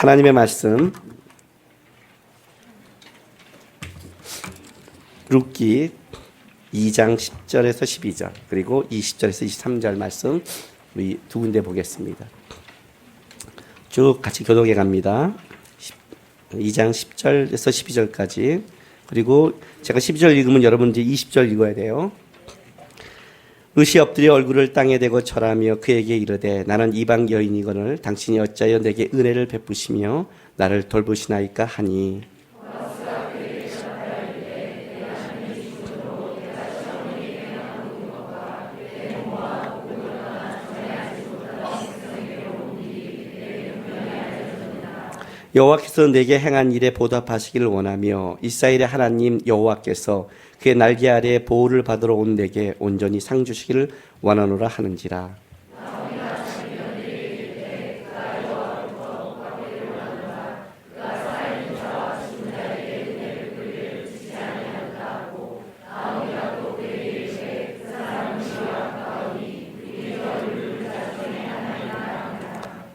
하나님의 말씀 룻기 2장 10절에서 12절 그리고 20절에서 23절 말씀 우리 두 군데 보겠습니다. 쭉 같이 교독해 갑니다. 2장 10절에서 12절까지 그리고 제가 12절 읽으면 여러분들이 20절 읽어야 돼요. 룻이 엎드려 얼굴을 땅에 대고 절하며 그에게 이르되 나는 이방 여인이거늘 당신이 어찌하여 내게 은혜를 베푸시며 나를 돌보시나이까 하니 여호와께서 내게 행한 일에 보답하시기를 원하며 이스라엘의 하나님 여호와께서 그의 날개 아래 보호를 받으러 온 내게 온전히 상 주시기를 원하노라 하는지라.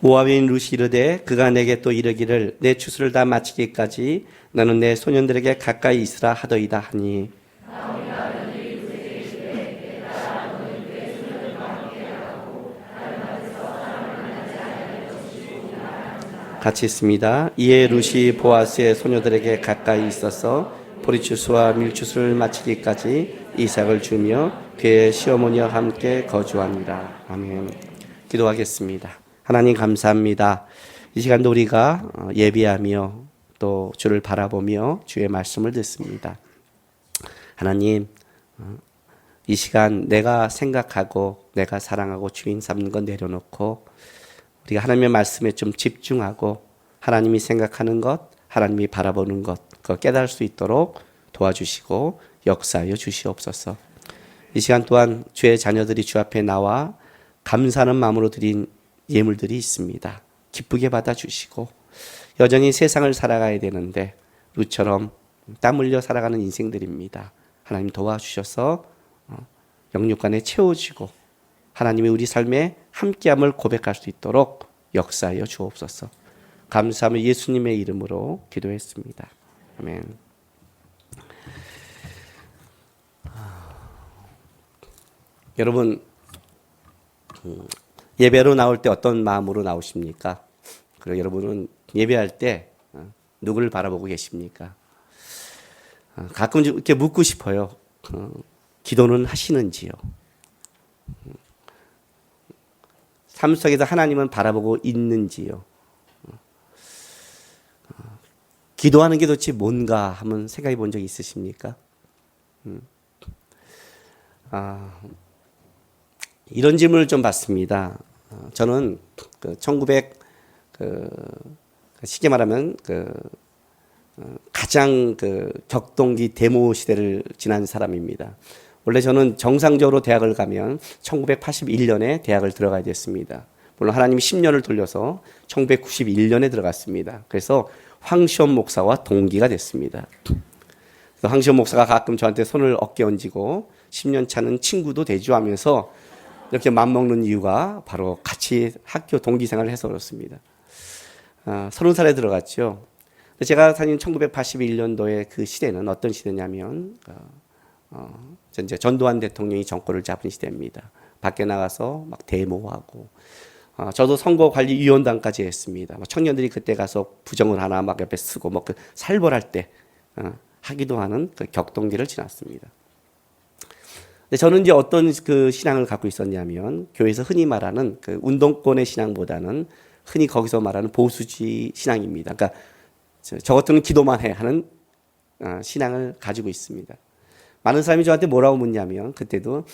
모압인 룻이 이르되 그가 내게 또 이르기를 내 추수를 다 마치기까지 너는 내 소년들에게 가까이 있으라 하더이다 하니 같이 있습니다. 이에 룻이 보아스의 소녀들에게 가까이 있어서 보리추수와 밀추수를 마치기까지 이삭을 주며 그의 시어머니와 함께 거주하니라. 아멘. 기도하겠습니다. 하나님 감사합니다. 이 시간도 우리가 예비하며 또 주를 바라보며 주의 말씀을 듣습니다. 하나님, 이 시간 내가 생각하고 내가 사랑하고 주인 삼는 것 내려놓고 우리가 하나님의 말씀에 좀 집중하고 하나님이 생각하는 것, 하나님이 바라보는 것, 그거 깨달을 수 있도록 도와주시고 역사하여 주시옵소서. 이 시간 또한 주의 자녀들이 주 앞에 나와 감사하는 마음으로 드린 예물들이 있습니다. 기쁘게 받아주시고 여전히 세상을 살아가야 되는데 룻처럼 땀 흘려 살아가는 인생들입니다. 하나님 도와주셔서 영육간에 채워지고 하나님이 우리 삶에 함께함을 고백할 수 있도록 역사하여 주옵소서. 감사하며 예수님의 이름으로 기도했습니다. 아멘. 여러분 예배로 나올 때 어떤 마음으로 나오십니까? 그리고 여러분은 예배할 때 누구를 바라보고 계십니까? 가끔 이렇게 묻고 싶어요. 기도는 하시는지요? 삶 속에서 하나님은 바라보고 있는지요? 기도하는 게 도대체 뭔가 한번 생각해 본 적 있으십니까? 이런 질문을 좀 받습니다. 저는 1900 쉽게 말하면 가장 격동기 데모 시대를 지난 사람입니다. 원래 저는 정상적으로 대학을 가면 1981년에 대학을 들어가야 됐습니다. 물론 하나님이 10년을 돌려서 1991년에 들어갔습니다. 그래서 황시험 목사와 동기가 됐습니다. 황시험 목사가 가끔 저한테 손을 어깨 얹고 10년 차는 친구도 되죠 하면서 이렇게 맘먹는 이유가 바로 같이 학교 동기 생활을 해서 그렇습니다. 30살에 들어갔죠. 제가 다닌 1981년도의 그 시대는 어떤 시대냐면 이제 전두환 대통령이 정권을 잡은 시대입니다. 밖에 나가서 막 데모하고 저도 선거관리위원장까지 했습니다. 청년들이 그때 가서 부정을 하나 막 옆에 쓰고 뭐 그 살벌할 때 하기도 하는 그 격동기를 지났습니다. 저는 이제 어떤 그 신앙을 갖고 있었냐면 교회에서 흔히 말하는 그 운동권의 신앙보다는 흔히 거기서 말하는 보수주의 신앙입니다. 그러니까 저 같은 기도만 해 하는 신앙을 가지고 있습니다. 많은 사람이 저한테 뭐라고 묻냐면 그때도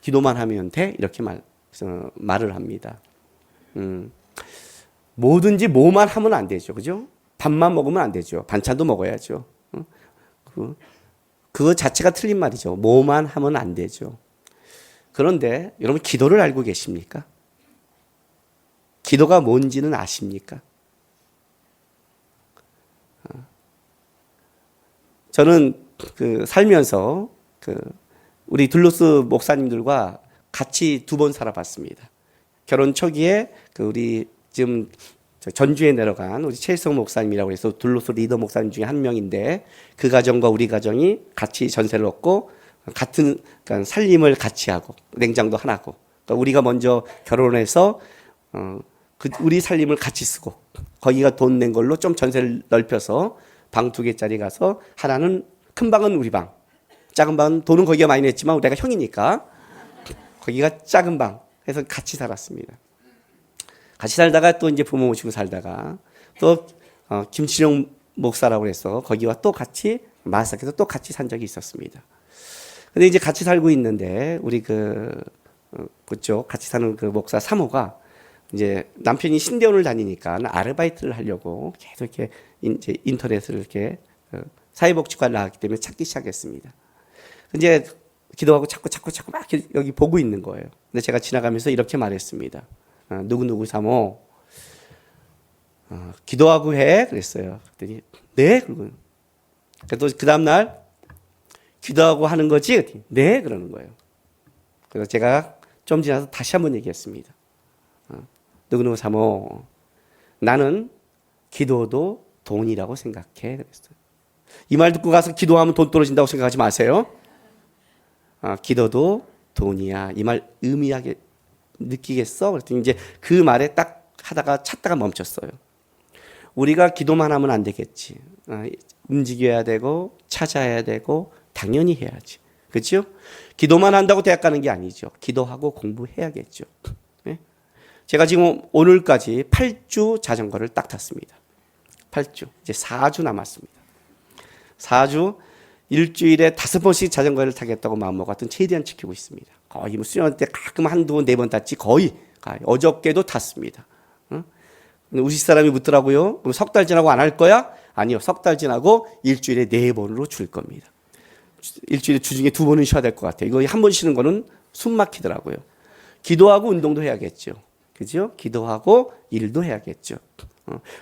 기도만 하면 돼? 이렇게 말을 합니다. 뭐든지 뭐만 하면 안 되죠. 그죠? 밥만 먹으면 안 되죠. 반찬도 먹어야죠. 그거 자체가 틀린 말이죠. 뭐만 하면 안 되죠. 그런데 여러분 기도를 알고 계십니까? 기도가 뭔지는 아십니까? 저는 살면서 우리 둘로스 목사님들과 같이 2번 살아봤습니다. 결혼 초기에 우리 지금 전주에 내려간 우리 최일성 목사님이라고 해서 둘로스 리더 목사님 중에 한 명인데 그 가정과 우리 가정이 같이 전세를 얻고 같은 그러니까 살림을 같이 하고 냉장도 하나고 그러니까 우리가 먼저 결혼해서 우리 살림을 같이 쓰고 거기가 돈 낸 걸로 좀 전세를 넓혀서 방 2개짜리 가서 하나는 큰 방은 우리 방 작은 방은 돈은 거기가 많이 냈지만 내가 형이니까 거기가 작은 방 해서 같이 살았습니다. 같이 살다가 또 이제 부모 모시고 살다가 또 김치룡 목사라고 해서 거기와 또 같이 마사에서 또 같이 산 적이 있었습니다. 근데 이제 같이 살고 있는데 우리 그쪽 같이 사는 그 목사 사모가 이제 남편이 신대원을 다니니까 아르바이트를 하려고 계속 이렇게 이제 인터넷을 이렇게 사회복지과를 나왔기 때문에 찾기 시작했습니다. 이제 기도하고 자꾸 막 여기 보고 있는 거예요. 근데 제가 지나가면서 이렇게 말했습니다. 누구 사모 기도하고 해 그랬어요. 그랬더니 네 그러고 또 그 다음 날 기도하고 하는 거지? 그랬더니 네 그러는 거예요. 그래서 제가 좀 지나서 다시 한번 얘기했습니다. 누구 사모 나는 기도도 돈이라고 생각해 그랬어요. 이 말 듣고 가서 기도하면 돈 떨어진다고 생각하지 마세요. 기도도 돈이야. 이 말 의미하게 느끼겠어? 그랬더니 이제 그 말에 딱 하다가 찾다가 멈췄어요. 우리가 기도만 하면 안 되겠지. 움직여야 되고 찾아야 되고 당연히 해야지. 그렇죠? 기도만 한다고 대학 가는 게 아니죠. 기도하고 공부해야겠죠. 네? 제가 지금 오늘까지 8주 자전거를 딱 탔습니다. 8주. 이제 4주 남았습니다. 4주 일주일에 5번씩 자전거를 타겠다고 마음먹었던 최대한 지키고 있습니다. 거의 뭐 수련할 때 가끔 한두 번, 4번 탔지 거의 어저께도 탔습니다. 우리 사람이 묻더라고요. 그럼 석 달 지나고 안 할 거야? 아니요. 석 달 지나고 일주일에 4번으로 줄 겁니다. 일주일에 주중에 2번은 쉬어야 될 것 같아요. 이거 한 번 쉬는 거는 숨 막히더라고요. 기도하고 운동도 해야겠죠. 그죠? 기도하고 일도 해야겠죠.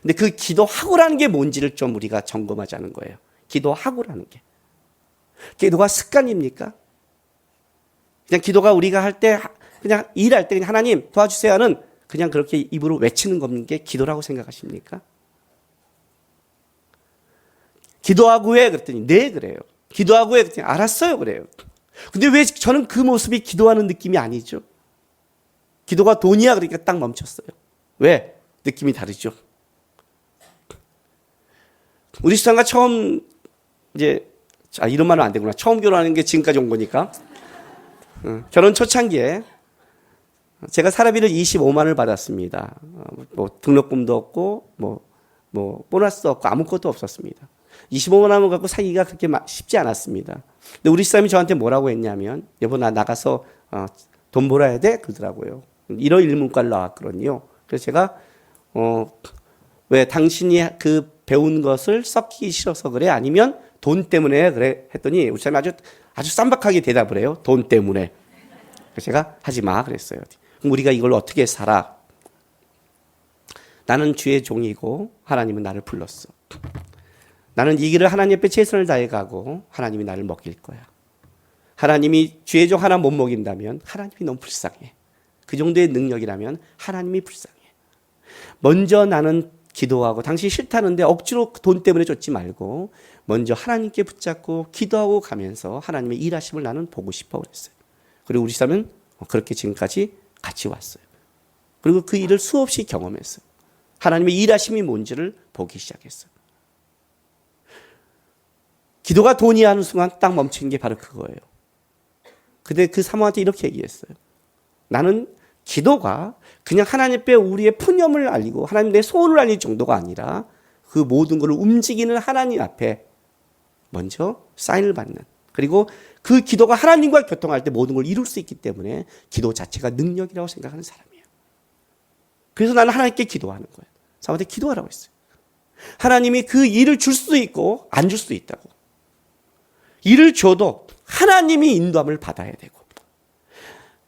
근데 그 기도하고라는 게 뭔지를 좀 우리가 점검하자는 거예요. 기도하고라는 게. 기도가 습관입니까? 그냥 기도가 우리가 할 때 그냥 일할 때 그냥 하나님 도와주세요 하는 그냥 그렇게 입으로 외치는 게 기도라고 생각하십니까? 기도하고 해 그랬더니 네 그래요. 기도하고 해 그랬더니 알았어요 그래요. 근데 왜 저는 그 모습이 기도하는 느낌이 아니죠? 기도가 돈이야 그러니까 딱 멈췄어요. 왜? 느낌이 다르죠. 우리 수상가 처음 이제 이런 말은 안 되구나. 처음 결혼하는 게 지금까지 온 거니까. 결혼 초창기에 제가 사례비를 25만을 받았습니다. 뭐 등록금도 없고 뭐 보너스도 없고 아무것도 없었습니다. 25만 원을 갖고 사기가 그렇게 쉽지 않았습니다. 근데 우리 사람이 저한테 뭐라고 했냐면 여보 나 나가서 돈 벌어야 돼 그러더라고요. 1호 1문과를 나왔거든요. 그래서 제가 왜 당신이 그 배운 것을 썩히기 싫어서 그래? 아니면 돈 때문에 그래? 했더니 우리 사람이 아주 쌈박하게 대답을 해요. 돈 때문에. 그래서 제가 하지 마 그랬어요. 그럼 우리가 이걸 어떻게 살아? 나는 주의 종이고 하나님은 나를 불렀어. 나는 이 길을 하나님 앞에 최선을 다해 가고 하나님이 나를 먹일 거야. 하나님이 주의 종 하나 못 먹인다면 하나님이 너무 불쌍해. 그 정도의 능력이라면 하나님이 불쌍해. 먼저 나는 기도하고 당신이 싫다는데 억지로 돈 때문에 줬지 말고 먼저 하나님께 붙잡고 기도하고 가면서 하나님의 일하심을 나는 보고 싶어 그랬어요. 그리고 우리 사람은 그렇게 지금까지 같이 왔어요. 그리고 그 일을 수없이 경험했어요. 하나님의 일하심이 뭔지를 보기 시작했어요. 기도가 돈이 하는 순간 딱 멈춘 게 바로 그거예요. 근데 그 사모한테 이렇게 얘기했어요. 나는 기도가 그냥 하나님 앞에 우리의 푸념을 알리고 하나님 내 소원을 알릴 정도가 아니라 그 모든 것을 움직이는 하나님 앞에 먼저 사인을 받는 그리고 그 기도가 하나님과 교통할 때 모든 걸 이룰 수 있기 때문에 기도 자체가 능력이라고 생각하는 사람이에요. 그래서 나는 하나님께 기도하는 거예요. 사모한테 기도하라고 했어요. 하나님이 그 일을 줄 수도 있고 안 줄 수도 있다고. 일을 줘도 하나님이 인도함을 받아야 되고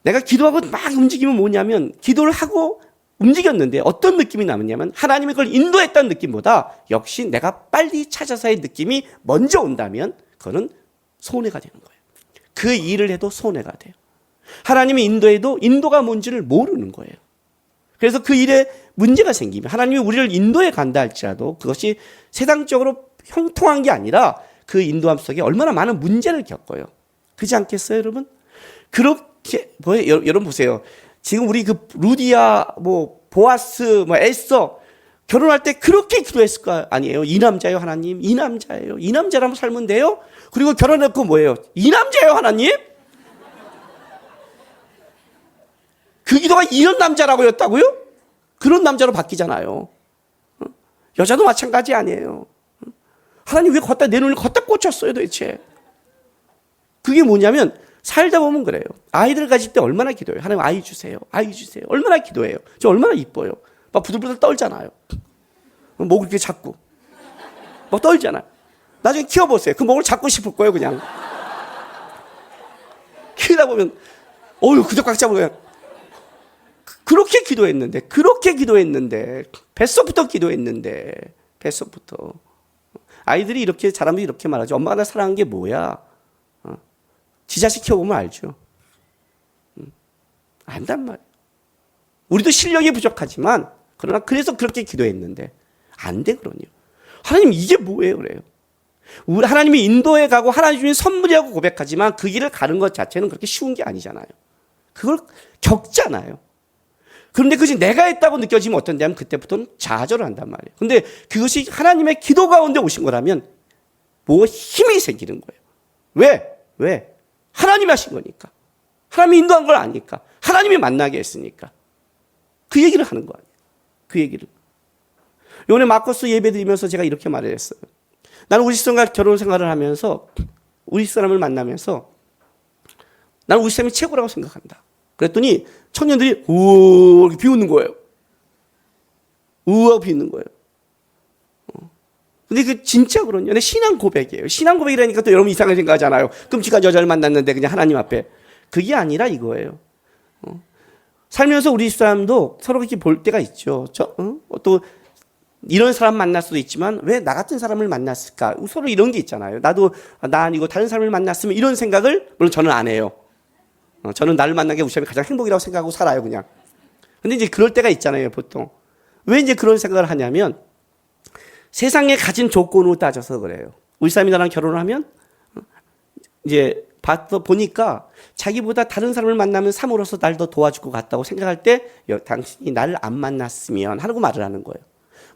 내가 기도하고 막 움직이면 뭐냐면 기도를 하고 움직였는데 어떤 느낌이 남았냐면 하나님이 그걸 인도했다는 느낌보다 역시 내가 빨리 찾아서의 느낌이 먼저 온다면 그거는 손해가 되는 거예요. 그 일을 해도 손해가 돼요. 하나님이 인도해도 인도가 뭔지를 모르는 거예요. 그래서 그 일에 문제가 생기면 하나님이 우리를 인도해 간다 할지라도 그것이 세상적으로 형통한 게 아니라 그 인도함 속에 얼마나 많은 문제를 겪어요. 그렇지 않겠어요, 여러분? 그렇게 여러분 보세요. 지금 우리 그 루디아, 보아스, 에스더 결혼할 때 그렇게 기도했을 거 아니에요? 이 남자예요, 하나님. 이 남자예요. 이 남자라면 살면 돼요. 그리고 결혼했고 뭐예요? 이 남자예요, 하나님. 그 기도가 이런 남자라고였다고요? 그런 남자로 바뀌잖아요. 여자도 마찬가지 아니에요. 하나님 왜 내 눈을 걷다 꽂혔어요, 도대체? 그게 뭐냐면 살다 보면 그래요. 아이들 가질 때 얼마나 기도해요. 하나님 아이 주세요. 아이 주세요. 얼마나 기도해요. 저 얼마나 이뻐요. 막 부들부들 떨잖아요. 목을 이렇게 잡고 막 떨잖아요. 나중에 키워보세요. 그 목을 잡고 싶을 거예요, 그냥. 키우다 보면 그저 꽉 잡고 그냥. 그렇게 기도했는데 뱃속부터 기도했는데 뱃속부터. 아이들이 이렇게 자라면 이렇게 말하죠. 엄마가 나 사랑한 게 뭐야? 지 자식 키워보면 알죠. 안단 말이에요. 우리도 실력이 부족하지만 그러나 그래서 그렇게 기도했는데 안 돼, 그러니요. 하나님 이게 뭐예요, 그래요. 하나님이 인도에 가고 하나님 주신 선물이라고 고백하지만 그 길을 가는 것 자체는 그렇게 쉬운 게 아니잖아요. 그걸 겪잖아요. 그런데 그것이 내가 했다고 느껴지면 어떤데 하면 그때부터는 좌절을 한단 말이에요. 근데 그것이 하나님의 기도 가운데 오신 거라면 힘이 생기는 거예요. 왜? 하나님이 하신 거니까. 하나님이 인도한 걸 아니까. 하나님이 만나게 했으니까. 그 얘기를 하는 거 아니에요. 그 얘기를. 이번에 마커스 예배 드리면서 제가 이렇게 말을 했어요. 나는 우리 집사람과 결혼 생활을 하면서 우리 집사람을 만나면서 나는 우리 집사람이 최고라고 생각한다. 그랬더니 청년들이 우우 이렇게 비웃는 거예요. 우우 비웃는 거예요. 근데 그 진짜 그런요. 신앙 고백이에요. 신앙 고백이라니까 또 여러분 이상하게 생각하잖아요. 끔찍한 여자를 만났는데 그냥 하나님 앞에. 그게 아니라 이거예요. 살면서 우리 집사람도 서로 그렇게 볼 때가 있죠. 또 이런 사람 만날 수도 있지만 왜 나 같은 사람을 만났을까? 서로 이런 게 있잖아요. 나도 나 아니고 다른 사람을 만났으면 이런 생각을 물론 저는 안 해요. 저는 나를 만난 게 우리 삶이 가장 행복이라고 생각하고 살아요, 그냥. 근데 이제 그럴 때가 있잖아요, 보통. 왜 이제 그런 생각을 하냐면 세상에 가진 조건으로 따져서 그래요. 우리 사람이 나랑 결혼을 하면 이제 보니까 자기보다 다른 사람을 만나면 삶으로서 날 더 도와줄 것 같다고 생각할 때 당신이 나를 안 만났으면 하라고 말을 하는 거예요.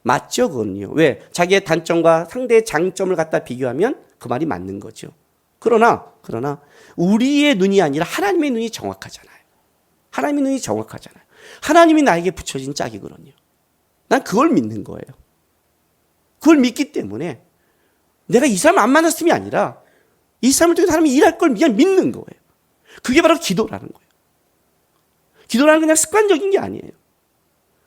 맞죠, 그건요. 왜? 자기의 단점과 상대의 장점을 갖다 비교하면 그 말이 맞는 거죠. 그러나 우리의 눈이 아니라 하나님의 눈이 정확하잖아요. 하나님의 눈이 정확하잖아요. 하나님이 나에게 붙여진 짝이거든요. 난 그걸 믿는 거예요. 그걸 믿기 때문에 내가 이 사람을 안 만났음이 아니라 이 사람을 통해 사람이 일할 걸 그냥 믿는 거예요. 그게 바로 기도라는 거예요. 기도라는 건 그냥 습관적인 게 아니에요.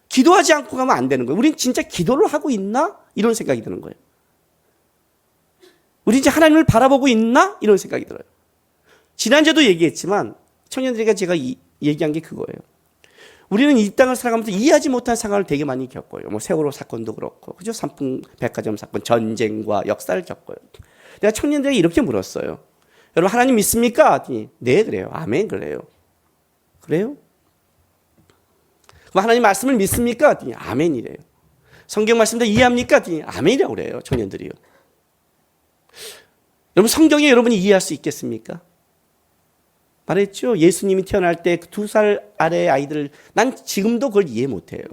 기도하지 않고 가면 안 되는 거예요. 우린 진짜 기도를 하고 있나? 이런 생각이 드는 거예요. 우리 이제 하나님을 바라보고 있나? 이런 생각이 들어요. 지난주에도 얘기했지만 청년들에게 제가 얘기한 게 그거예요. 우리는 이 땅을 살아가면서 이해하지 못한 상황을 되게 많이 겪어요. 세월호 사건도 그렇고, 그죠? 삼풍 백화점 사건, 전쟁과 역사를 겪어요. 내가 청년들에게 이렇게 물었어요. 여러분 하나님 믿습니까? 네, 그래요. 아멘, 그래요. 그래요? 그럼 하나님 말씀을 믿습니까? 아멘이래요. 성경 말씀도 이해합니까? 아멘이라고 그래요, 청년들이요. 여러분 성경에 여러분이 이해할 수 있겠습니까? 말했죠. 예수님이 태어날 때 2살 아래의 아이들, 난 지금도 그걸 이해 못해요.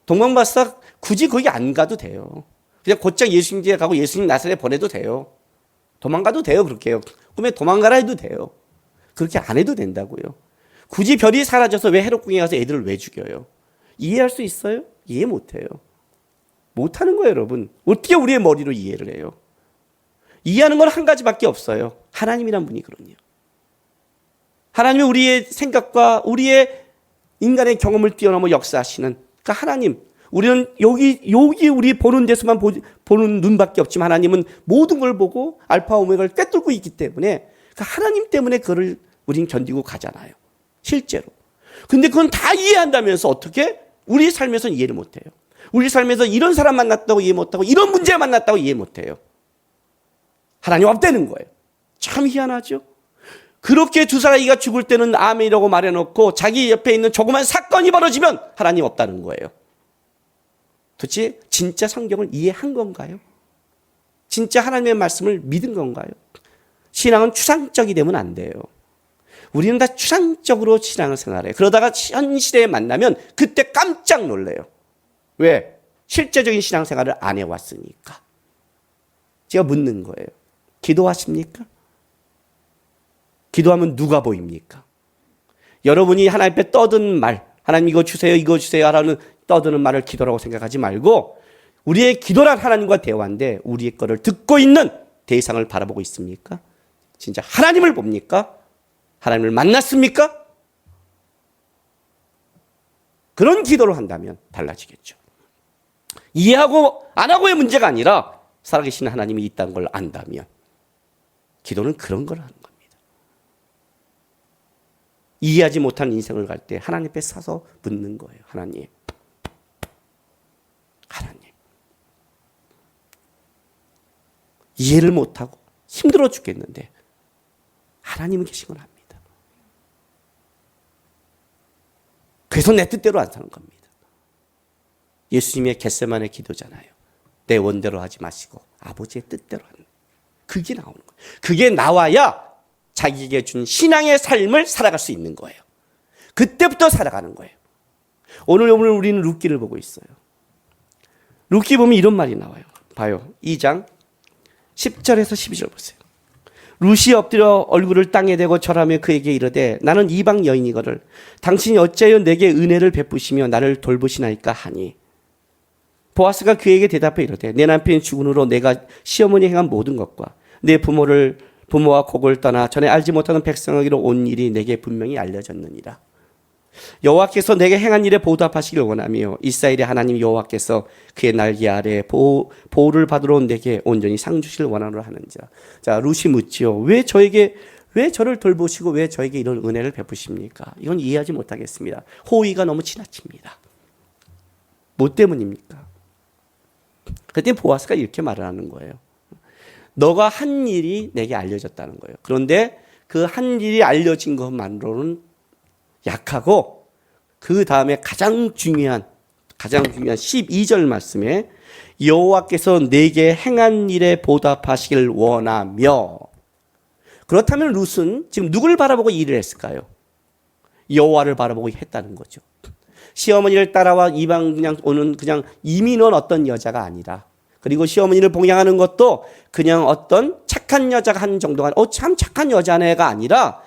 동방바싹 굳이 거기 안 가도 돼요. 그냥 곧장 예수님 집에 가고 예수님 나사렛에 보내도 돼요. 도망가도 돼요, 그렇게요. 꿈에 도망가라 해도 돼요. 그렇게 안 해도 된다고요. 굳이 별이 사라져서 왜 해롭궁에 가서 애들을 왜 죽여요? 이해할 수 있어요? 이해 못해요. 못하는 거예요, 여러분. 어떻게 우리의 머리로 이해를 해요? 이해하는 건 한 가지밖에 없어요. 하나님이란 분이 그러네요. 하나님이 우리의 생각과 우리의 인간의 경험을 뛰어넘어 역사하시는 그러니까 하나님. 우리는 여기 우리 보는 데서만 보는 눈밖에 없지만 하나님은 모든 걸 보고 알파 오메가를 꿰뚫고 있기 때문에 그러니까 하나님 때문에 그걸 우린 견디고 가잖아요. 실제로. 근데 그건 다 이해한다면서 어떻게? 우리 삶에서는 이해를 못해요. 우리 삶에서 이런 사람 만났다고 이해 못하고 이런 문제 만났다고 이해 못해요. 하나님 없다는 거예요. 참 희한하죠? 그렇게 2살 아이가 죽을 때는 아멘이라고 말해놓고 자기 옆에 있는 조그만 사건이 벌어지면 하나님 없다는 거예요. 도대체 진짜 성경을 이해한 건가요? 진짜 하나님의 말씀을 믿은 건가요? 신앙은 추상적이 되면 안 돼요. 우리는 다 추상적으로 신앙을 생활해요. 그러다가 현실에 만나면 그때 깜짝 놀래요. 왜? 실제적인 신앙생활을 안 해왔으니까. 제가 묻는 거예요. 기도하십니까? 기도하면 누가 보입니까? 여러분이 하나님 앞에 떠드는 말, 하나님 이거 주세요 하라는 떠드는 말을 기도라고 생각하지 말고 우리의 기도란 하나님과 대화인데 우리의 거를 듣고 있는 대상을 바라보고 있습니까? 진짜 하나님을 봅니까? 하나님을 만났습니까? 그런 기도를 한다면 달라지겠죠. 이해하고 안 하고의 문제가 아니라 살아계신 하나님이 있다는 걸 안다면 기도는 그런 걸 하는 겁니다. 이해하지 못한 인생을 갈 때 하나님 앞에 서서 묻는 거예요. 하나님. 이해를 못하고 힘들어 죽겠는데 하나님은 계신 걸 압니다. 그래서 내 뜻대로 안 사는 겁니다. 예수님의 겟세마네 기도잖아요. 내 원대로 하지 마시고 아버지의 뜻대로 하는, 그게 나오는 거예요. 그게 나와야 자기에게 준 신앙의 삶을 살아갈 수 있는 거예요. 그때부터 살아가는 거예요. 오늘 우리는 룻기를 보고 있어요. 룻기 보면 이런 말이 나와요. 봐요. 2장 10절에서 12절 보세요. 룻이 엎드려 얼굴을 땅에 대고 절하며 그에게 이르되 나는 이방 여인이거늘 당신이 어찌하여 내게 은혜를 베푸시며 나를 돌보시나이까 하니 보아스가 그에게 대답해 이르되 내 남편이 죽은 후로 내가 시어머니 행한 모든 것과 내 부모와 곡을 떠나 전에 알지 못하는 백성에게로 온 일이 내게 분명히 알려졌느니라. 여호와께서 내게 행한 일에 보답하시길 원하며 이스라엘의 하나님 여호와께서 그의 날개 아래 보호를 받으러 온 내게 온전히 상 주실 원하노라 하는지라. 자, 룻이 묻지요. 왜 저를 돌보시고 왜 저에게 이런 은혜를 베푸십니까? 이건 이해하지 못하겠습니다. 호의가 너무 지나칩니다. 뭐 때문입니까? 그때 보아스가 이렇게 말을 하는 거예요. 너가 한 일이 내게 알려졌다는 거예요. 그런데 그 한 일이 알려진 것만으로는 약하고 그 다음에 가장 중요한 12절 말씀에 여호와께서 내게 행한 일에 보답하시길 원하며. 그렇다면 룻은 지금 누구를 바라보고 일을 했을까요? 여호와를 바라보고 했다는 거죠. 시어머니를 따라와 이방 그냥 오는 그냥 이민 온 어떤 여자가 아니라, 그리고 시어머니를 봉양하는 것도 그냥 어떤 착한 여자가 한 정도가 참 착한 여자네가 아니라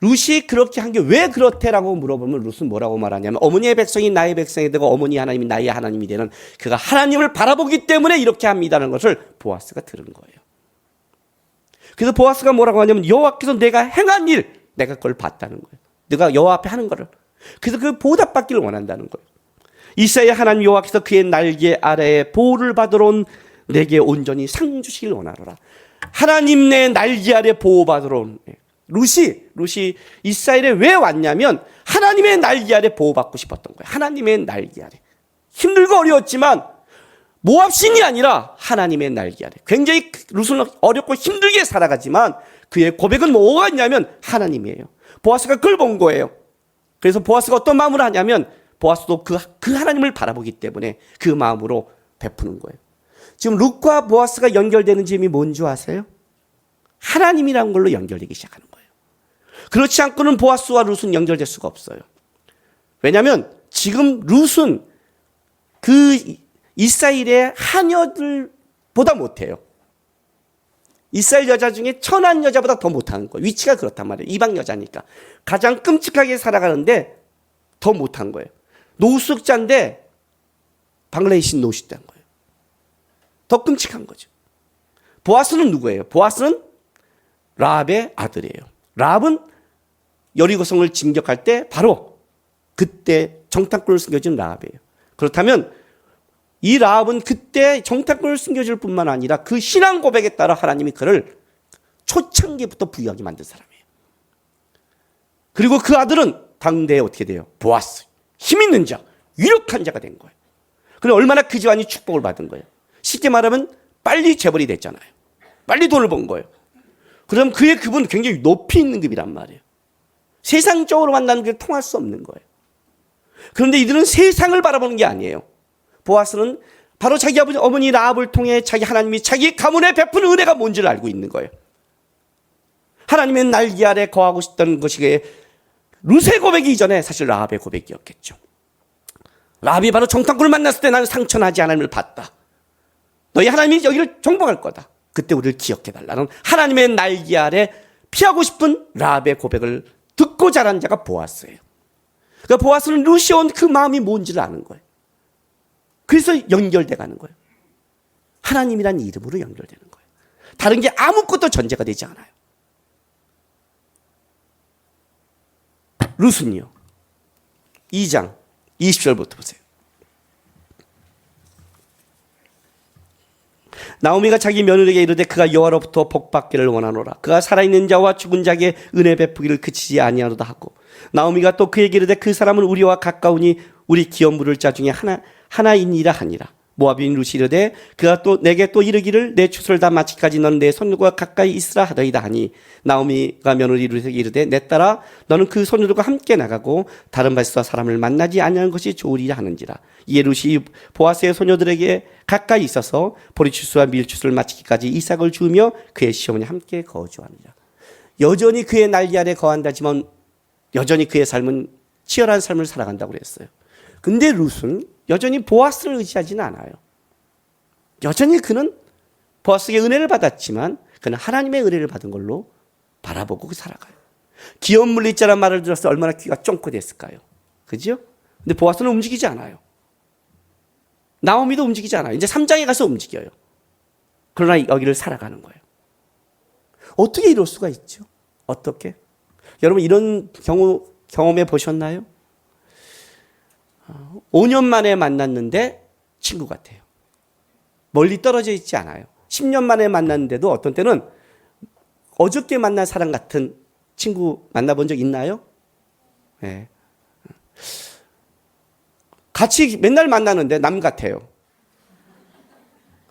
룻이 그렇게 한 게 왜 그렇대라고 물어보면 룻은 뭐라고 말하냐면 어머니의 백성이 나의 백성이 되고 어머니 하나님이 나의 하나님이 되는 그가 하나님을 바라보기 때문에 이렇게 합니다는 것을 보아스가 들은 거예요. 그래서 보아스가 뭐라고 하냐면 여호와께서 내가 행한 일, 내가 그걸 봤다는 거예요. 내가 여호와 앞에 하는 거를. 그래서 그 보답받기를 원한다는 거예요. 이스라엘 하나님 여호와께서 그의 날개 아래에 보호를 받으러 온 내게 온전히 상 주시길 원하노라. 하나님 내 날개 아래 보호받으러 온 룻이 이스라엘에 왜 왔냐면 하나님의 날개 아래 보호받고 싶었던 거예요. 하나님의 날개 아래. 힘들고 어려웠지만 모압 신이 아니라 하나님의 날개 아래. 굉장히 룻은 어렵고 힘들게 살아가지만 그의 고백은 뭐가 있냐면 하나님이에요. 보아스가 그걸 본 거예요. 그래서 보아스가 어떤 마음으로 하냐면 보아스도 그 하나님을 바라보기 때문에 그 마음으로 베푸는 거예요. 지금 룻과 보아스가 연결되는 점이 뭔지 아세요? 하나님이라는 걸로 연결되기 시작하는 거예요. 그렇지 않고는 보아스와 룻은 연결될 수가 없어요. 왜냐하면 지금 룻은 그 이스라엘의 하녀들보다 못해요. 이스라엘 여자 중에 천한 여자보다 더 못하는 거예요. 위치가 그렇단 말이에요. 이방 여자니까. 가장 끔찍하게 살아가는데 더 못한 거예요. 노숙자인데 방글라데시 노숙자인 거예요. 더 끔찍한 거죠. 보아스는 누구예요? 보아스는 라합의 아들이에요. 라합은 여리고성을 진격할 때 바로 그때 정탐꾼을 숨겨준 라합이에요. 그렇다면 이 라합은 그때 정탐꾼을 숨겨줄 뿐만 아니라 그 신앙 고백에 따라 하나님이 그를 초창기부터 부유하게 만든 사람이에요. 그리고 그 아들은 당대에 어떻게 돼요? 보아스, 힘 있는 자, 유력한 자가 된 거예요. 그리고 얼마나 그 집안이 축복을 받은 거예요. 쉽게 말하면 빨리 재벌이 됐잖아요. 빨리 돈을 번 거예요. 그럼 그의 급은 굉장히 높이 있는 급이란 말이에요. 세상적으로 만나는 게 통할 수 없는 거예요. 그런데 이들은 세상을 바라보는 게 아니에요. 보아스는 바로 자기 아버지 어머니 라합을 통해 자기 하나님이 자기 가문에 베푼 은혜가 뭔지를 알고 있는 거예요. 하나님의 날개 아래 거하고 싶다는 것이 룻의 고백이 이전에 사실 라합의 고백이었겠죠. 라합이 바로 정탐꾼을 만났을 때 나는 상처나지 않음을 봤다. 너희 하나님이 여기를 정복할 거다. 그때 우리를 기억해달라는 하나님의 날개 아래 피하고 싶은 라합의 고백을 듣고 자란 자가 보아스예요. 그러니까 보아스는 룻이 온 그 마음이 뭔지를 아는 거예요. 그래서 연결돼 가는 거예요. 하나님이란 이름으로 연결되는 거예요. 다른 게 아무것도 전제가 되지 않아요. 룻은요, 2장 20절부터 보세요. 나오미가 자기 며느리에게 이르되 그가 여호와로부터 복받기를 원하노라. 그가 살아있는 자와 죽은 자에게 은혜 베푸기를 그치지 아니하노다 하고, 나오미가 또 그에게 이르되 그 사람은 우리와 가까우니 우리 기업 물을 자 중에 하나이니라 하니라. 모압인 룻이 이르되 그가 또 내게 또 이르기를 내 추수를 다 마치기까지 넌 내 손녀들과 가까이 있으라 하더이다 하니, 나오미가 며느리 룻에게 이르되 내 딸아 너는 그 손녀들과 함께 나가고 다른 밭에서 사람을 만나지 아니하는 것이 좋으리라 하는지라. 이에 룻이 보아스의 손녀들에게 가까이 있어서 보리추수와 밀추수를 마치기까지 이삭을 주며 그의 시어머니 함께 거주하니라. 여전히 그의 날개 아래 거한다지만 여전히 그의 삶은 치열한 삶을 살아간다고 그랬어요. 근데 룻은 여전히 보아스를 의지하지는 않아요. 여전히 그는 보아스에게 은혜를 받았지만 그는 하나님의 은혜를 받은 걸로 바라보고 살아가요. 기업 물리자란 말을 들었을 때 얼마나 귀가 쫑긋했을까요? 그죠? 근데 보아스는 움직이지 않아요. 나오미도 움직이지 않아요. 이제 3장에 가서 움직여요. 그러나 여기를 살아가는 거예요. 어떻게 이럴 수가 있죠? 어떻게? 여러분 이런 경험해 보셨나요? 5년 만에 만났는데 친구 같아요. 멀리 떨어져 있지 않아요. 10년 만에 만났는데도 어떤 때는 어저께 만난 사람 같은 친구 만나본 적 있나요? 네. 같이 맨날 만나는데 남 같아요.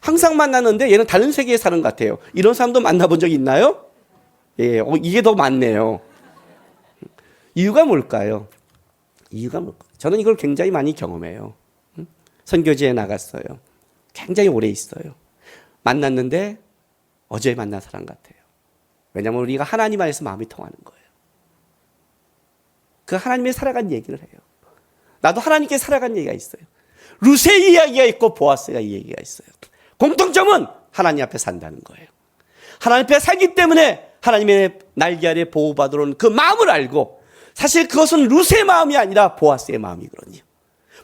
항상 만나는데 얘는 다른 세계에 사는 것 같아요. 이런 사람도 만나본 적 있나요? 예, 이게 더 많네요. 이유가 뭘까요? 이유가 뭘까요? 저는 이걸 굉장히 많이 경험해요. 선교지에 나갔어요. 굉장히 오래 있어요. 만났는데 어제 만난 사람 같아요. 왜냐하면 우리가 하나님 안에서 마음이 통하는 거예요. 그 하나님의 살아간 얘기를 해요. 나도 하나님께 살아간 얘기가 있어요. 룻의 이야기가 있고 보아스가 이야기가 있어요. 공통점은 하나님 앞에 산다는 거예요. 하나님 앞에 살기 때문에 하나님의 날개 아래 보호받으러 온 그 마음을 알고, 사실 그것은 룻의 마음이 아니라 보아스의 마음이거든요.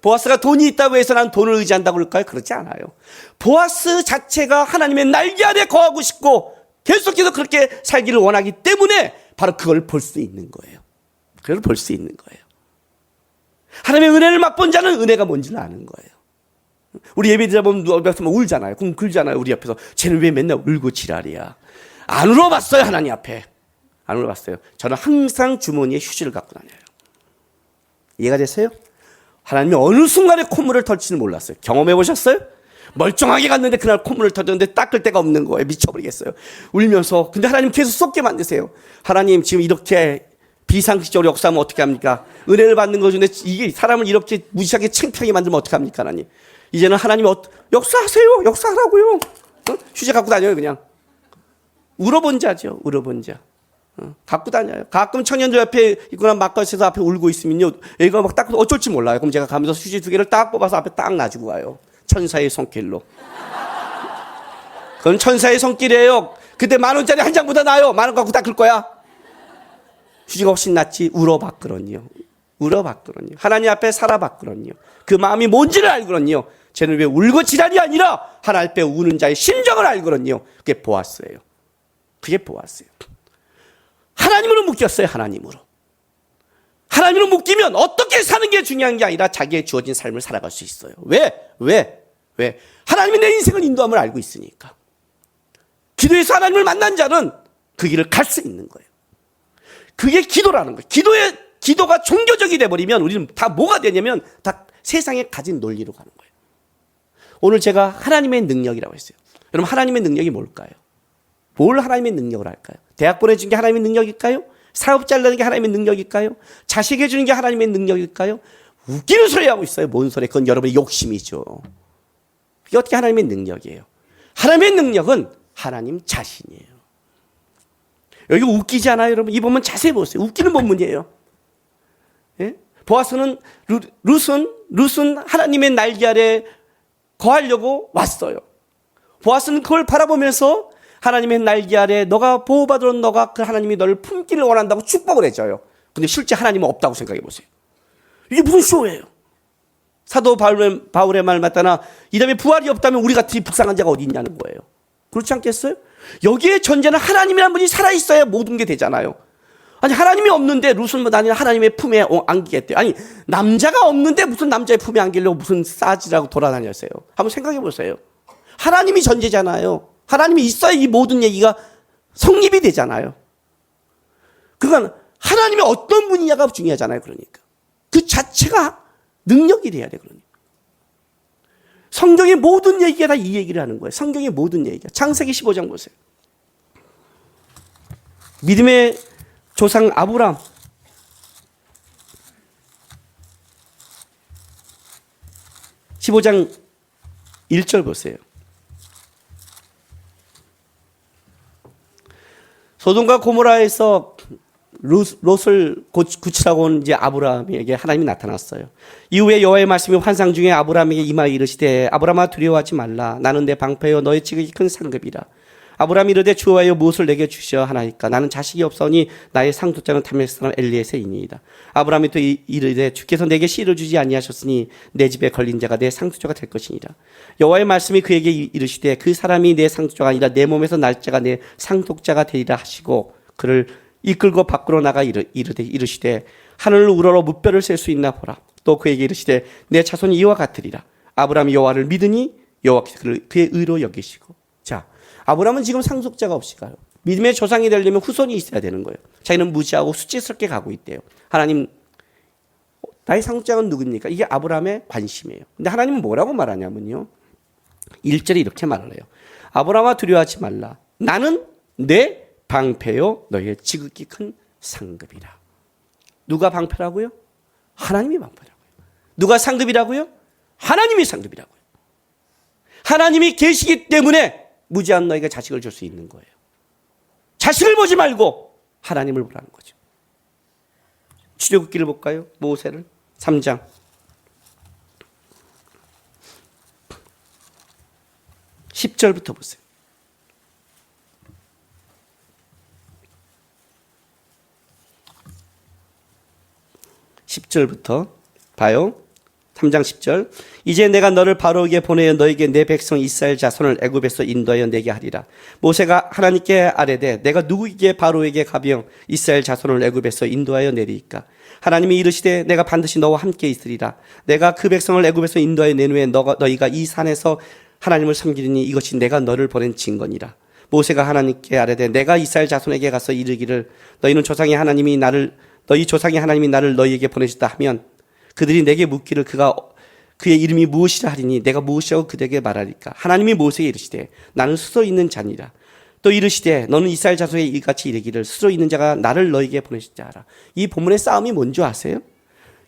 보아스가 돈이 있다고 해서 난 돈을 의지한다고 그럴까요? 그렇지 않아요. 보아스 자체가 하나님의 날개 아래 거하고 싶고 계속해서 그렇게 살기를 원하기 때문에 바로 그걸 볼 수 있는 거예요. 그걸 볼 수 있는 거예요. 하나님의 은혜를 맛본 자는 은혜가 뭔지를 아는 거예요. 우리 예배 드리다 보면 누가 옆에서 울잖아요. 그럼 글잖아요. 우리 옆에서 쟤는 왜 맨날 울고 지랄이야. 안 울어봤어요. 하나님 앞에. 안 울어봤어요. 저는 항상 주머니에 휴지를 갖고 다녀요. 이해가 됐어요? 하나님이 어느 순간에 콧물을 털지는 몰랐어요. 경험해 보셨어요? 멀쩡하게 갔는데 그날 콧물을 터졌는데 닦을 데가 없는 거예요. 미쳐버리겠어요. 울면서. 근데 하나님 계속 쏟게 만드세요. 하나님 지금 이렇게 비상식적으로 역사하면 어떻게 합니까? 은혜를 받는 거 중에 이게 사람을 이렇게 무시하게 창피하게 만들면 어떻게 합니까? 하나님. 이제는 하나님이 역사하세요. 역사하라고요. 휴지 갖고 다녀요. 그냥. 울어본 자죠. 울어본 자. 갖고 다녀요. 가끔 청년들 옆에 있거나 막걸리에서 앞에 울고 있으면요, 애가 막 딱 어쩔지 몰라요. 그럼 제가 가면서 휴지 2개를 딱 뽑아서 앞에 딱 놔주고 가요. 천사의 손길로. 그건 천사의 손길이에요. 그때 10,000원짜리 한 장보다 나아요. 10,000원 갖고 닦을 거야. 휴지가 훨씬 낫지. 울어봤거든요. 울어봤거든요. 하나님 앞에 살아봤거든요. 그 마음이 뭔지를 알거든요. 쟤는 왜 울고 지랄이 아니라 하나님 앞에 우는 자의 심정을 알거든요. 그게 보았어요. 그게 보았어요. 하나님으로 묶였어요. 하나님으로. 하나님으로 묶이면 어떻게 사는 게 중요한 게 아니라 자기의 주어진 삶을 살아갈 수 있어요. 왜? 하나님이 내 인생을 인도함을 알고 있으니까. 기도에서 하나님을 만난 자는 그 길을 갈 수 있는 거예요. 그게 기도라는 거예요. 기도가 종교적이 돼버리면 우리는 다 뭐가 되냐면 다 세상에 가진 논리로 가는 거예요. 오늘 제가 하나님의 능력이라고 했어요. 여러분 하나님의 능력이 뭘까요? 뭘 하나님의 능력을 할까요? 대학 보내준 게 하나님의 능력일까요? 사업 잘라는 게 하나님의 능력일까요? 자식 해주는 게 하나님의 능력일까요? 웃기는 소리 하고 있어요. 뭔 소리? 그건 여러분의 욕심이죠. 이게 어떻게 하나님의 능력이에요? 하나님의 능력은 하나님 자신이에요. 여기 웃기지 않아요, 여러분? 이 본문 자세히 보세요. 웃기는 본문이에요. 예? 보아스는 룻은 하나님의 날개 아래 거하려고 왔어요. 보아스는 그걸 바라보면서 하나님의 날개 아래 너가 보호받으러 너가 그 하나님이 너를 품기를 원한다고 축복을 해줘요. 근데 실제 하나님은 없다고 생각해 보세요. 이게 무슨 쇼예요? 사도 바울의 말 맞다나 이 다음에 부활이 없다면 우리 같이 불쌍한 자가 어디 있냐는 거예요. 그렇지 않겠어요? 여기에 전제는 하나님이라는 분이 살아있어야 모든 게 되잖아요. 아니 하나님이 없는데 룻은 나는 하나님의 품에 안기겠대. 아니 남자가 없는데 무슨 남자의 품에 안기려고 무슨 싸지라고 돌아다녔어요. 한번 생각해 보세요. 하나님이 전제잖아요. 하나님이 있어야 이 모든 얘기가 성립이 되잖아요. 그러니까 하나님이 어떤 분이냐가 중요하잖아요. 그러니까 그 자체가 능력이 돼야 돼. 그러니까 성경의 모든 얘기가 다 이 얘기를 하는 거예요. 성경의 모든 얘기가. 창세기 15장 보세요. 믿음의 조상 아브람. (15장) 1절 보세요. 소돔과 고모라에서 롯을 구출하고 온 이제 아브라함에게 하나님이 나타났어요. 이후에 여호와의 말씀이 환상 중에 아브라함에게 임하여 이르시되 아브라함아 두려워하지 말라. 나는 내 방패여 너의 지극히 큰 상급이라. 아브라함이 이르되 주와여 무엇을 내게 주시어 하나이까. 나는 자식이 없사오니 나의 상속자는 다메섹 사람 엘리에셀이니이다. 아브라함이 또 이르되 주께서 내게 씨를 주지 아니하셨으니 내 집에 걸린 자가 내 상속자가 될 것이니라. 여호와의 말씀이 그에게 이르시되 그 사람이 내 상속자가 아니라 내 몸에서 날 자가 내 상속자가 되리라 하시고 그를 이끌고 밖으로 나가 이르시되 하늘을 우러러 무뼈를 셀 수 있나 보라. 또 그에게 이르시되 내 자손이 이와 같으리라. 아브라함이 여호와를 믿으니 여호와께서 그를 그의 의로 여기시고. 자, 아브라함은 지금 상속자가 없이 가요. 믿음의 조상이 되려면 후손이 있어야 되는 거예요. 자기는 무지하고 수치스럽게 가고 있대요. 하나님, 나의 상속자가 누굽니까? 이게 아브라함의 관심이에요. 근데 하나님은 뭐라고 말하냐면요. 1절에 이렇게 말을 해요. 아브라함아 두려워하지 말라. 나는 내 방패요 너희의 지극히 큰 상급이라. 누가 방패라고요? 하나님이 방패라고요. 누가 상급이라고요? 하나님이 상급이라고요. 하나님이 계시기 때문에 무지한 너희가 자식을 줄 수 있는 거예요. 자식을 보지 말고 하나님을 보라는 거죠. 출애굽기를 볼까요? 모세를 3장 10절부터 보세요. 10절부터 봐요. 3장 10절. 이제 내가 너를 바로에게 보내어 너에게 내 백성 이스라엘 자손을 애굽에서 인도하여 내게 하리라. 모세가 하나님께 아뢰되 내가 누구에게 바로에게 가며 이스라엘 자손을 애굽에서 인도하여 내리이까. 하나님이 이르시되 내가 반드시 너와 함께 있으리라. 내가 그 백성을 애굽에서 인도하여 낸 후에 너희가 이 산에서 하나님을 섬기리니 이것이 내가 너를 보낸 증거니라. 모세가 하나님께 아뢰되 내가 이스라엘 자손에게 가서 이르기를 너희 조상의 하나님이 나를 너희에게 보내셨다 하면 그들이 내게 묻기를 그의 이름이 무엇이라 하리니 내가 무엇이라고 그들에게 말하리까. 하나님이 모세에게 이르시되 나는 스스로 있는 자니라. 또 이르시되 너는 이스라엘 자손에게 이같이 이르기를 스스로 있는 자가 나를 너희에게 보내셨다 하라. 이 본문의 싸움이 뭔지 아세요?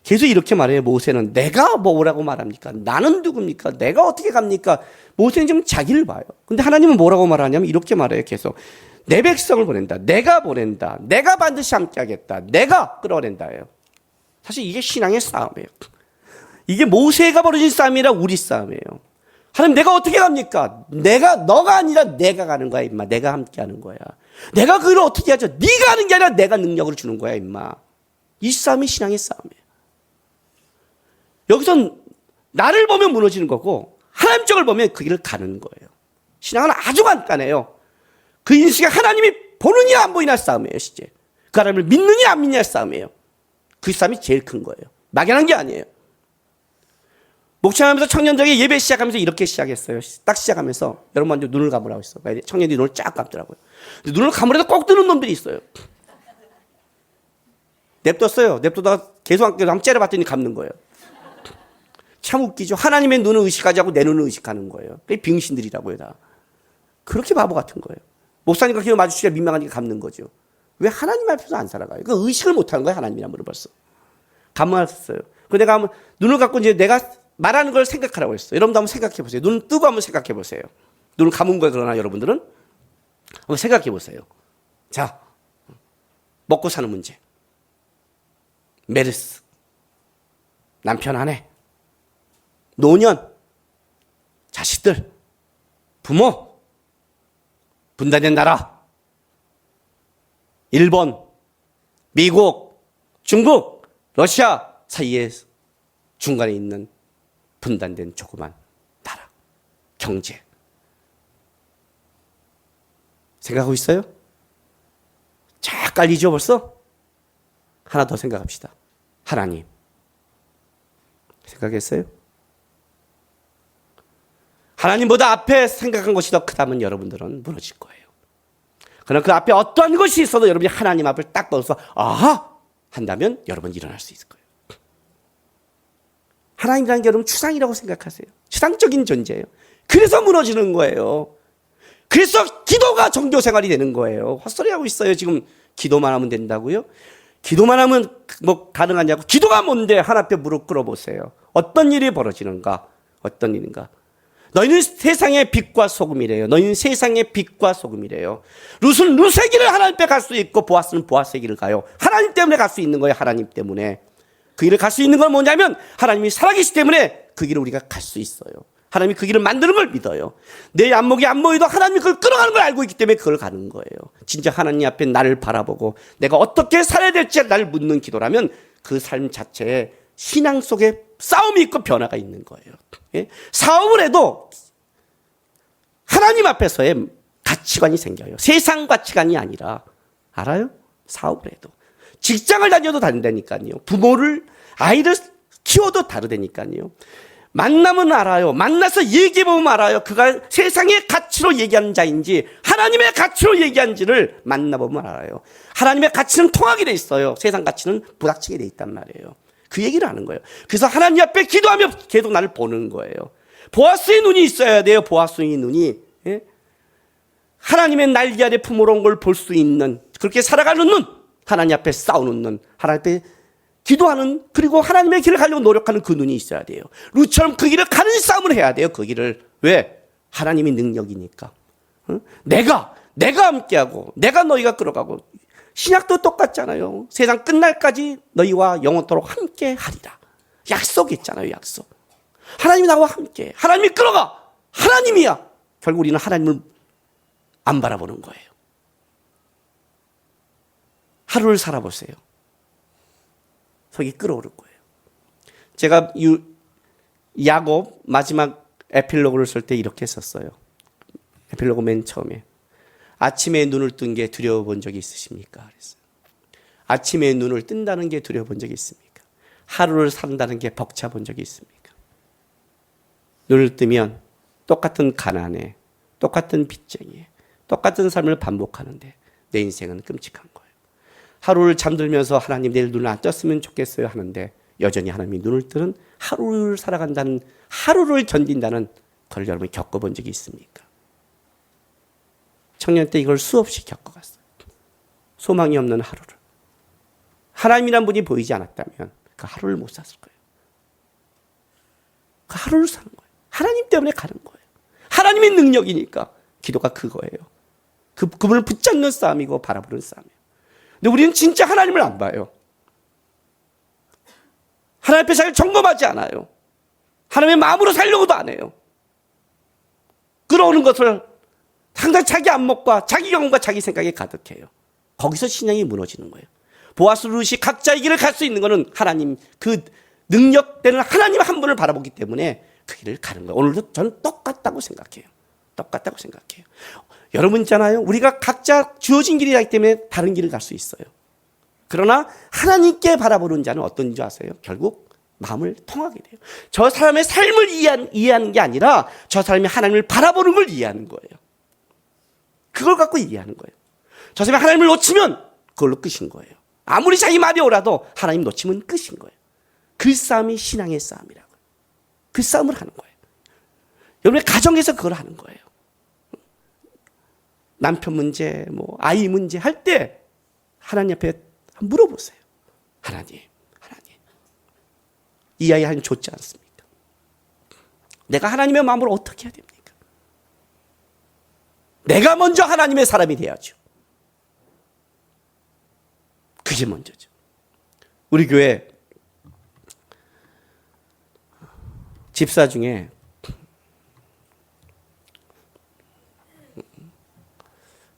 계속 이렇게 말해요. 모세는 내가 뭐라고 말합니까? 나는 누굽니까? 내가 어떻게 갑니까? 모세는 지금 자기를 봐요. 근데 하나님은 뭐라고 말하냐면 이렇게 말해요. 계속 내 백성을 보낸다. 내가 보낸다. 내가 반드시 함께 하겠다. 내가 끌어낸다예요. 사실 이게 신앙의 싸움이에요. 이게 모세가 벌어진 싸움이라 우리 싸움이에요. 하나님 내가 어떻게 갑니까? 너가 아니라 내가 가는 거야 임마. 내가 함께 하는 거야. 내가 그걸 어떻게 하죠? 네가 하는 게 아니라 내가 능력을 주는 거야 임마. 이 싸움이 신앙의 싸움이에요. 여기선 나를 보면 무너지는 거고 하나님 쪽을 보면 그 길을 가는 거예요. 신앙은 아주 간단해요. 그 인식에 하나님이 보느냐 안 보이냐 싸움이에요. 실제 그 하나님을 믿느냐 안 믿느냐 싸움이에요. 그 싸움이 제일 큰 거예요. 막연한 게 아니에요. 목장하면서 청년들에게 예배 시작하면서 이렇게 시작했어요. 딱 시작하면서 여러분 먼저 눈을 감으라고 했어. 청년들이 눈을 쫙 감더라고요. 근데 눈을 감으려도 꼭 뜨는 놈들이 있어요. 냅뒀어요. 냅두다가 계속 한번 째려봤더니 감는 거예요. 참 웃기죠. 하나님의 눈을 의식하지 않고 내 눈을 의식하는 거예요. 그게 빙신들이라고요. 다. 그렇게 바보 같은 거예요. 목사님 그렇게 마주치기가 민망하니까 감는 거죠. 왜 하나님 앞에서 안 살아가요? 그 의식을 못하는 거예요. 하나님이란 분을 벌써. 감았어요. 그 내가 눈을 감고 이제 내가 말하는 걸 생각하라고 했어요. 여러분도 한번 생각해 보세요. 눈 뜨고 한번 생각해 보세요. 눈을 감은 거예요. 그러나 여러분들은 한번 생각해 보세요. 자, 먹고 사는 문제, 메르스, 남편 아내, 노년, 자식들, 부모, 분단된 나라, 일본, 미국, 중국, 러시아 사이에 중간에 있는 분단된 조그만 나라, 경제. 생각하고 있어요? 쫙 깔리죠 벌써? 하나 더 생각합시다. 하나님. 생각했어요? 하나님보다 앞에 생각한 것이 더 크다면 여러분들은 무너질 거예요. 그러나 그 앞에 어떠한 것이 있어도 여러분이 하나님 앞을 딱 보면서 아하! 한다면 여러분 일어날 수 있을 거예요. 하나님이라는 게 여러분 추상이라고 생각하세요. 추상적인 존재예요. 그래서 무너지는 거예요. 그래서 기도가 종교생활이 되는 거예요. 헛소리하고 있어요. 지금 기도만 하면 된다고요? 기도만 하면 뭐 가능하냐고. 기도가 뭔데? 하나 앞에 무릎 꿇어보세요. 어떤 일이 벌어지는가? 어떤 일인가? 너희는 세상의 빛과 소금이래요. 너희는 세상의 빛과 소금이래요. 룻은 룻의 길을 하나님 앞에 갈 수 있고 보아스는 보아스의 길을 가요. 하나님 때문에 갈 수 있는 거예요. 하나님 때문에. 그 길을 갈 수 있는 건 뭐냐면 하나님이 살아계시기 때문에 그 길을 우리가 갈 수 있어요. 하나님이 그 길을 만드는 걸 믿어요. 내 안목이 안 보여도 하나님이 그걸 끌어가는 걸 알고 있기 때문에 그걸 가는 거예요. 진짜 하나님 앞에 나를 바라보고 내가 어떻게 살아야 될지 나를 묻는 기도라면 그 삶 자체에 신앙 속에 싸움이 있고 변화가 있는 거예요. 예? 사업을 해도 하나님 앞에서의 가치관이 생겨요. 세상 가치관이 아니라. 알아요? 사업을 해도. 직장을 다녀도 다른다니까요. 부모를, 아이를 키워도 다르다니까요. 만나면 알아요. 만나서 얘기해보면 알아요. 그가 세상의 가치로 얘기하는 자인지 하나님의 가치로 얘기하는지를 만나보면 알아요. 하나님의 가치는 통하게 돼 있어요. 세상 가치는 부닥치게 돼 있단 말이에요. 그 얘기를 하는 거예요. 그래서 하나님 앞에 기도하며 계속 나를 보는 거예요. 보아스의 눈이 있어야 돼요. 보아스의 눈이. 예? 하나님의 날개 아래 품어놓은 걸 볼 수 있는, 그렇게 살아가는 눈, 하나님 앞에 싸우는 눈, 하나님 앞에 기도하는, 그리고 하나님의 길을 가려고 노력하는 그 눈이 있어야 돼요. 룻처럼 그 길을 가는 싸움을 해야 돼요. 그 길을. 왜? 하나님이 능력이니까. 내가 함께하고 내가 너희가 끌어가고. 신약도 똑같잖아요. 세상 끝날까지 너희와 영원토록 함께 하리라. 약속했잖아요. 약속. 하나님이 나와 함께. 하나님이 끌어가. 하나님이야. 결국 우리는 하나님을 안 바라보는 거예요. 하루를 살아보세요. 속이 끓어오를 거예요. 제가 야곱 마지막 에필로그를 쓸 때 이렇게 썼어요. 에필로그 맨 처음에. 아침에 눈을 뜬 게 두려워 본 적이 있으십니까? 그랬어요. 아침에 눈을 뜬다는 게 두려워 본 적이 있습니까? 하루를 산다는 게 벅차 본 적이 있습니까? 눈을 뜨면 똑같은 가난에, 똑같은 빚쟁이에, 똑같은 삶을 반복하는데 내 인생은 끔찍한 거예요. 하루를 잠들면서 하나님 내일 눈을 안 떴으면 좋겠어요 하는데 여전히 하나님이 눈을 뜨는 하루를 살아간다는, 하루를 견딘다는 걸 여러분이 겪어본 적이 있습니까? 청년 때 이걸 수없이 겪어갔어요. 소망이 없는 하루를. 하나님이란 분이 보이지 않았다면 그 하루를 못 샀을 거예요. 그 하루를 사는 거예요. 하나님 때문에 가는 거예요. 하나님의 능력이니까. 기도가 그거예요. 그분을 붙잡는 싸움이고 바라보는 싸움이에요. 근데 우리는 진짜 하나님을 안 봐요. 하나님 앞에 잘 점검하지 않아요. 하나님의 마음으로 살려고도 안 해요. 끌어오는 것을 항상 자기 안목과 자기 경험과 자기 생각에 가득해요. 거기서 신앙이 무너지는 거예요. 보아스 룻이 각자의 길을 갈 수 있는 것은 하나님, 그 능력되는 하나님 한 분을 바라보기 때문에 그 길을 가는 거예요. 오늘도 저는 똑같다고 생각해요. 똑같다고 생각해요. 여러분 있잖아요. 우리가 각자 주어진 길이기 때문에 다른 길을 갈 수 있어요. 그러나 하나님께 바라보는 자는 어떤 줄 아세요? 결국 마음을 통하게 돼요. 저 사람의 삶을 이해하는 게 아니라 저 사람이 하나님을 바라보는 걸 이해하는 거예요. 그걸 갖고 이해하는 거예요. 저 사람이 하나님을 놓치면 그걸로 끝인 거예요. 아무리 자기 말이 오라도 하나님 놓치면 끝인 거예요. 그 싸움이 신앙의 싸움이라고요. 그 싸움을 하는 거예요. 여러분의 가정에서 그걸 하는 거예요. 남편 문제, 아이 문제 할 때 하나님 앞에 한번 물어보세요. 하나님. 이 아이 하나님 좋지 않습니까? 내가 하나님의 마음을 어떻게 해야 됩니까? 내가 먼저 하나님의 사람이 돼야죠. 그게 먼저죠. 우리 교회 집사 중에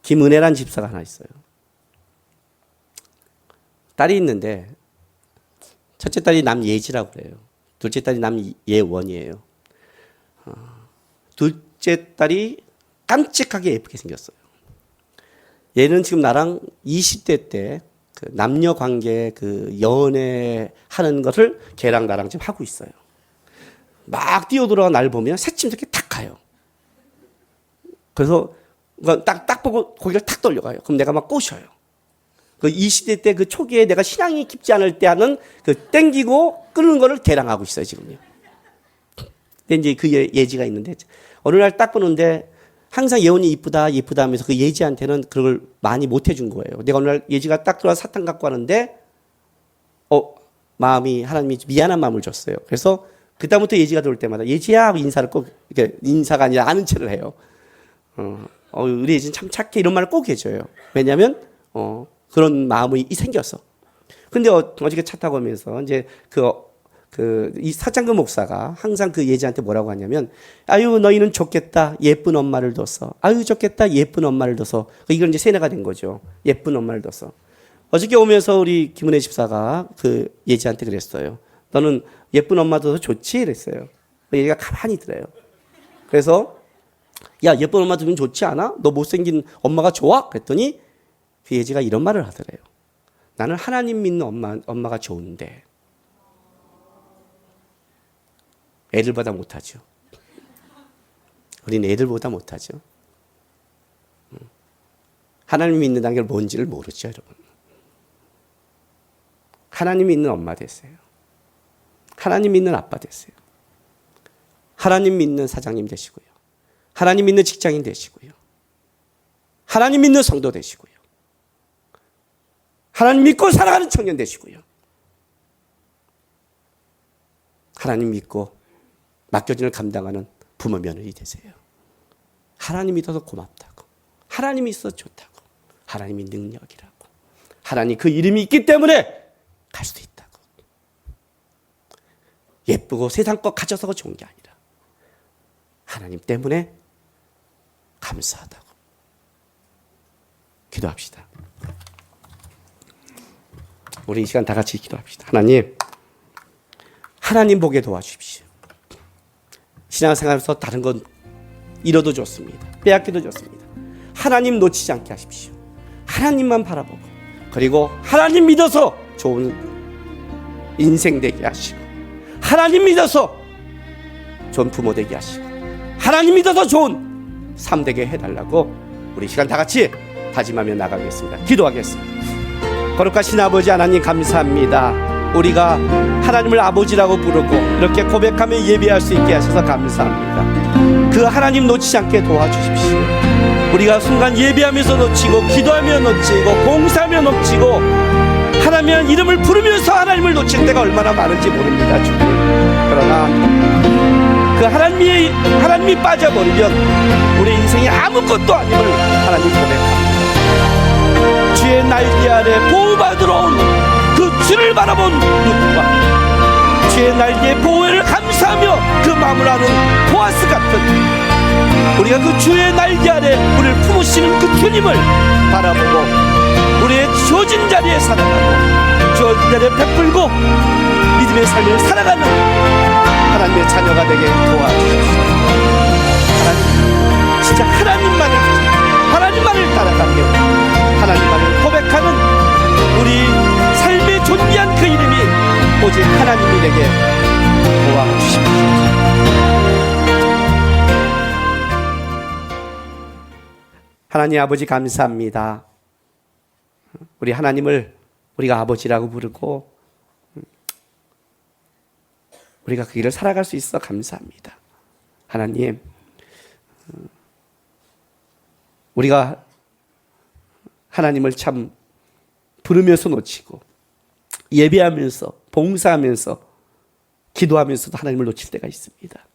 김은혜란 집사가 하나 있어요. 딸이 있는데 첫째 딸이 남예지라고 그래요. 둘째 딸이 남예원이에요. 둘째 딸이 깜찍하게 예쁘게 생겼어요. 얘는 지금 나랑 20대 때 그 남녀 관계 그 연애하는 것을 걔랑 나랑 지금 하고 있어요. 막 뛰어들어가 날 보면 새침스럽게 탁 가요. 그래서 딱 보고 고개를 탁 돌려가요. 그럼 내가 막 꼬셔요. 그 20대 때 그 초기에 내가 신앙이 깊지 않을 때 하는 그 땡기고 끄는 거를 걔랑 하고 있어요, 지금요. 근데 이제 그 예지가 있는데 어느 날 딱 보는데 항상 예원이 이쁘다 하면서 그 예지한테는 그걸 많이 못 해준 거예요. 내가 어느 날 예지가 딱 들어와 사탕 갖고 왔는데 마음이 하나님이 미안한 마음을 줬어요. 그래서 그다음부터 예지가 들어올 때마다 예지야 하고 인사를 꼭 이렇게 인사가 아니라 아는 체를 해요. 우리 예지는 참 착해 이런 말을 꼭 해줘요. 왜냐하면 그런 마음이 생겨서. 근데 어저께 차 타고 오면서 이제 이 사장그 목사가 항상 그 예지한테 뭐라고 하냐면, 아유, 너희는 좋겠다. 예쁜 엄마를 둬서. 아유, 좋겠다. 예쁜 엄마를 둬서. 이건 이제 세뇌가 된 거죠. 예쁜 엄마를 둬서. 어저께 오면서 우리 김은혜 집사가 그 예지한테 그랬어요. 너는 예쁜 엄마 둬서 좋지? 이랬어요. 얘가 가만히 들어요. 그래서, 야, 예쁜 엄마 두면 좋지 않아? 너 못생긴 엄마가 좋아? 그랬더니 그 예지가 이런 말을 하더래요. 나는 하나님 믿는 엄마가 좋은데 애들보다 못하죠. 우리는 애들보다 못하죠. 하나님 믿는다는 게 뭔지를 모르죠, 여러분. 하나님 믿는 엄마 되세요. 하나님 믿는 아빠 되세요. 하나님 믿는 사장님 되시고요. 하나님 믿는 직장인 되시고요. 하나님 믿는 성도 되시고요. 하나님 믿고 살아가는 청년 되시고요. 하나님 믿고 맡겨진 일 감당하는 부모 며느리 되세요. 하나님 믿어서 고맙다고. 하나님이 있어 좋다고. 하나님이 능력이라고. 하나님 그 이름이 있기 때문에 갈 수도 있다고. 예쁘고 세상 것 가져서 좋은 게 아니라 하나님 때문에 감사하다고. 기도합시다. 우리 이 시간 다 같이 기도합시다. 하나님 보게 도와주십시오. 신앙생활에서 다른 건 잃어도 좋습니다. 빼앗기도 좋습니다. 하나님 놓치지 않게 하십시오. 하나님만 바라보고, 그리고 하나님 믿어서 좋은 인생 되게 하시고, 하나님 믿어서 좋은 부모 되게 하시고, 하나님 믿어서 좋은 삶 되게 해달라고 우리 시간 다 같이 다짐하며 나가겠습니다. 기도하겠습니다. 거룩하신 아버지 하나님 감사합니다. 우리가 하나님을 아버지라고 부르고 이렇게 고백하며 예배할 수 있게 하셔서 감사합니다. 그 하나님 놓치지 않게 도와주십시오. 우리가 순간 예배하면서 놓치고, 기도하며 놓치고, 봉사하며 놓치고, 하나님의 이름을 부르면서 하나님을 놓칠 때가 얼마나 많은지 모릅니다, 주님. 그러나 그 하나님이 빠져버리면 우리 인생이 아무것도 아님을 하나님 고백합니다. 주의 날개 아래 보호받으러 온 그 주를 바라본 눈과 주의 날개의 보호를 감사하며 그 마음을 아는 보아스 같은 우리가 그 주의 날개 아래 우리를 품으시는 그 주님을 바라보고 우리의 주어진 자리에 살아가고 주어진 자리에 베풀고 믿음의 삶을 살아가는 하나님의 자녀가 되게 도와주십시오. 하나님, 진짜 하나님만을 따라가며 하나님만을 고백하는 우리 삶에 존귀한 그 이름이 오직 하나님이 되게 도와주십시오. 하나님 아버지 감사합니다. 우리 하나님을 우리가 아버지라고 부르고 우리가 그 길을 살아갈 수 있어 감사합니다. 하나님, 우리가 하나님을 참 부르면서 놓치고 예배하면서 봉사하면서 기도하면서도 하나님을 놓칠 때가 있습니다.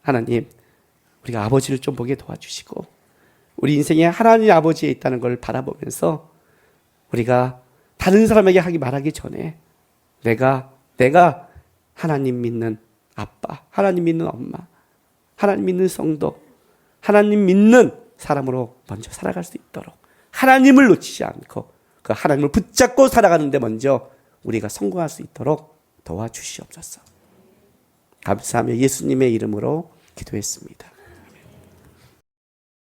하나님, 우리가 아버지를 좀 보게 도와주시고 우리 인생에 하나님 아버지에 있다는 걸 바라보면서 우리가 다른 사람에게 말하기 전에 내가 하나님 믿는 아빠, 하나님 믿는 엄마, 하나님 믿는 성도, 하나님 믿는 사람으로 먼저 살아갈 수 있도록 하나님을 놓치지 않고 그 하나님을 붙잡고 살아가는데 먼저 우리가 성공할 수 있도록 도와주시옵소서. 감사하며 예수님의 이름으로 기도했습니다.